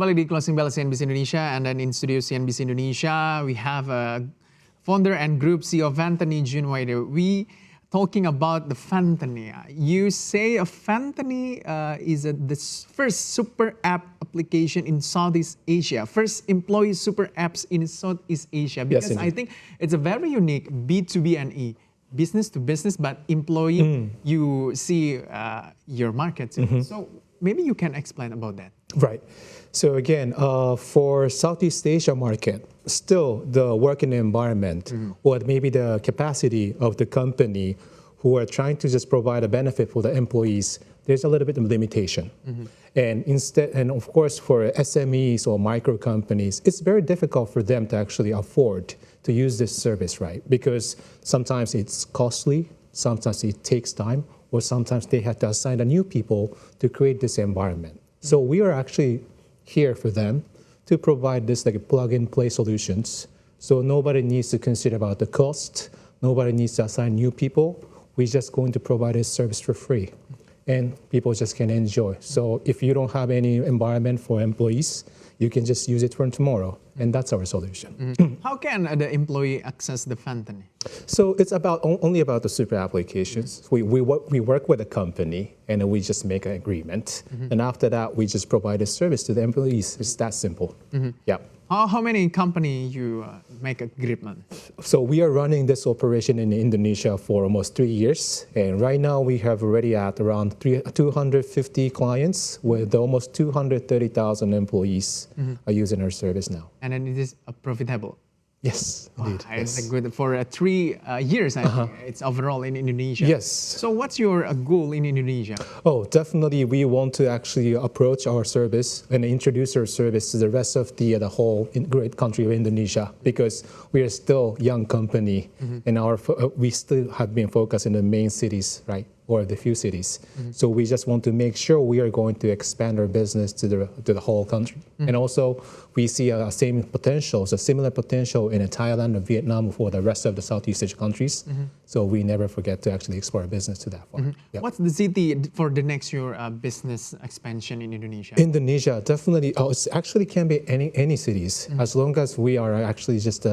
kembali di Closing Bell CNBC Indonesia, and then in studio CNBC Indonesia we have a Founder and Group CEO VENTENY, Jun Waide. We talking about the VENTENY. You say a VENTENY is the first super app application in Southeast Asia, first employee super apps in Southeast Asia, because yes, I think it's a very unique B2B and E. Business to business, but employee, you see your market. So maybe you can explain about that. Right. So again, for Southeast Asia market, still the working environment or maybe the capacity of the company who are trying to just provide a benefit for the employees, there's a little bit of limitation. And instead, and of course for SMEs or micro companies, it's very difficult for them to actually afford to use this service, right? Because sometimes it's costly, sometimes it takes time, or sometimes they have to assign a new people to create this environment. So we are actually here for them to provide this like plug-and-play solutions. So nobody needs to consider about the cost, nobody needs to assign new people. We're just going to provide this service for free, and people just can enjoy. So if you don't have any environment for employees, you can just use it from tomorrow, and that's our solution. How can the employee access the VENTENY? So it's only about the super applications. We work with a company, and we just make an agreement. And after that, we just provide a service to the employees. It's that simple. Yeah. How many companies you make agreement? So we are running this operation in Indonesia for almost 3 years. And right now we have already at around 250 clients with almost 230,000 employees are using our service now. And then it is profitable. Yes, indeed. It's good for 3 years. I think it's overall in Indonesia. Yes. So what's your goal in Indonesia? Oh, definitely. We want to actually approach our service and introduce our service to the rest of the whole great country of Indonesia, because we are still a young company, and we still have been focused in the main cities, right? Or the few cities. So we just want to make sure we are going to expand our business to the whole country. And also we see a similar potential in Thailand and Vietnam for the rest of the Southeast Asian countries. So we never forget to actually explore business to that far. Yep. What's the city for the next year business expansion in Indonesia? Indonesia, definitely. It actually can be any cities. As long as we are actually just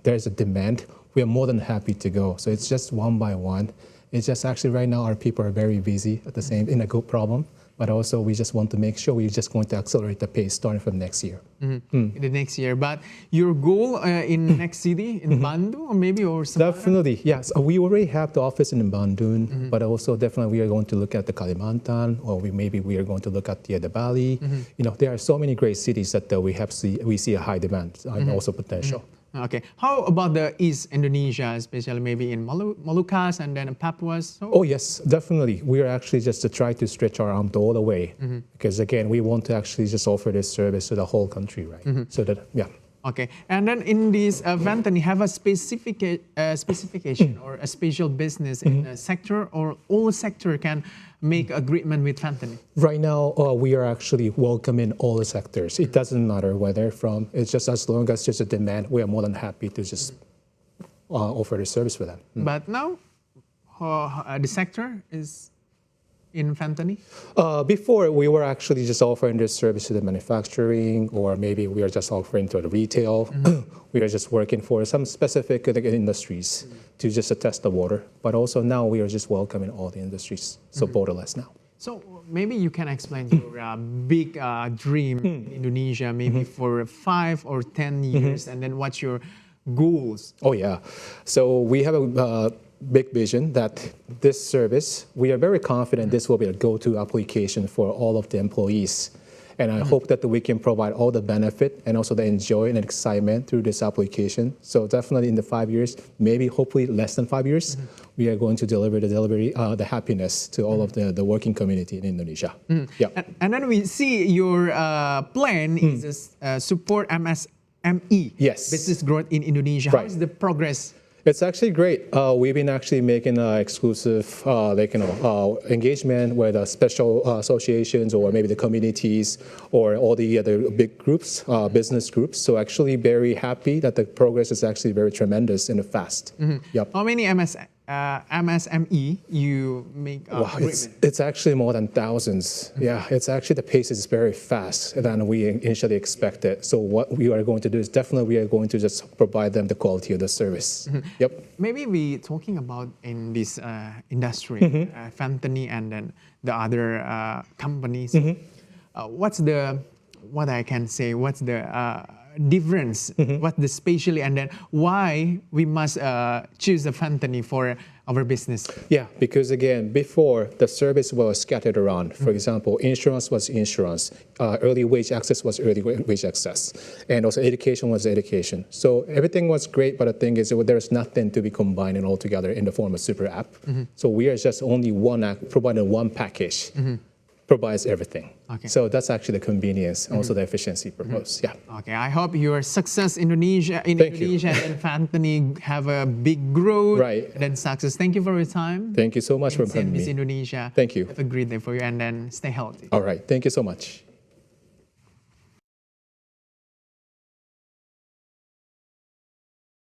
there's a demand, we are more than happy to go. So it's just one by one. It's just actually right now our people are very busy at the same, in a good problem, but also we just want to make sure we're just going to accelerate the pace starting from next year. In the next year, but your goal in next city, in Bandung or maybe or Semarang? Definitely, yes. We already have the office in Bandung, but also definitely we are going to look at the Kalimantan, or we are going to look at the Bali. You know, there are so many great cities that we see a high demand and also potential. Okay. How about the East Indonesia, especially maybe in Moluccas and then Papuas? So oh yes, definitely. We are actually just to try to stretch our arm all the way, because again, we want to actually just offer this service to the whole country, right? So that, yeah. Okay, and then in this VENTENY, have a specification or a special business in a sector, or all sector can make agreement with VENTENY? Right now, we are actually welcoming all the sectors. It doesn't matter whether it's just as long as there's a demand, we are more than happy to just offer the service for them. But now, the sector is in VENTENY? Before, we were actually just offering this service to the manufacturing, or maybe we are just offering to the retail. We are just working for some specific industries to just test the water. But also now we are just welcoming all the industries, so borderless now. So maybe you can explain your big dream in Indonesia, maybe for 5 or 10 years, and then what's your goals? Oh yeah, so we have a big vision that this service, we are very confident this will be a go-to application for all of the employees. And I hope that we can provide all the benefit and also the enjoy and excitement through this application. So definitely in the 5 years, maybe hopefully less than 5 years, we are going to deliver the happiness to all of the working community in Indonesia. Yeah. And then we see your plan is support MSME, yes, business growth in Indonesia. Right. How is the progress? It's actually great. We've been actually making exclusive engagement with special associations, or maybe the communities, or all the other big groups, business groups. So actually very happy that the progress is actually very tremendous and fast. How many MSME you make Wow, agreement? it's actually more than thousands. Yeah, it's actually the pace is very fast than we initially expected. So what we are going to do is definitely we are going to just provide them the quality of the service. Yep. Maybe we talking about in this industry, Venteny and then the other companies. What's what I can say? What's the difference? What's the spatially, and then why we must choose the Venteny for our business? Yeah, because again, before the service was scattered around. For example, insurance was insurance, early wage access was early wage access, and also education was education. So everything was great, but the thing is, there's nothing to be combined all together in the form of super app. So we are just only one app, providing one package. Provides everything. Okay. So that's actually the convenience, also the efficiency purpose. Yeah. Okay, I hope your success in Indonesia Thank you. and Venteny have a big growth Right. and then success. Thank you for your time. Thank you so much for having CNBC me. Indonesia. Thank you. Have a great day for you and then stay healthy. All right. Thank you so much.